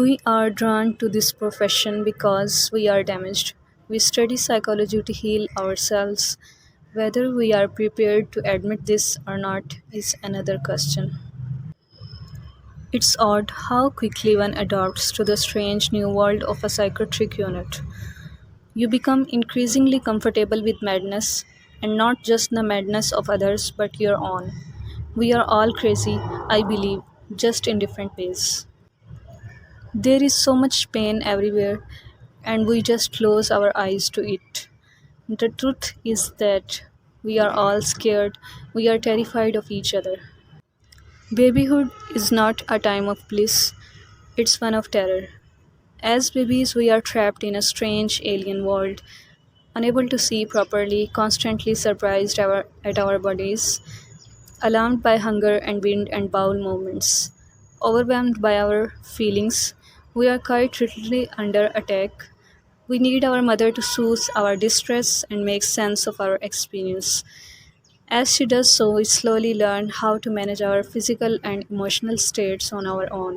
We are drawn to this profession because we are damaged. We study psychology to heal ourselves. Whether we are prepared to admit this or not is another question. It's odd how quickly one adapts to the strange new world of a psychiatric unit. You become increasingly comfortable with madness, and not just the madness of others, but your own. We are all crazy, I believe, just in different ways. There is so much pain everywhere, and we just close our eyes to it. The truth is that we are all scared, we are terrified of each other. Babyhood is not a time of bliss, it's one of terror. As babies, we are trapped in a strange alien world, unable to see properly, constantly surprised at our bodies, alarmed by hunger and wind and bowel movements, overwhelmed by our feelings. We are quite literally under attack. We need our mother to soothe our distress and make sense of our experience. As she does so, we slowly learn how to manage our physical and emotional states on our own.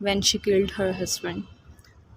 when she killed her husband.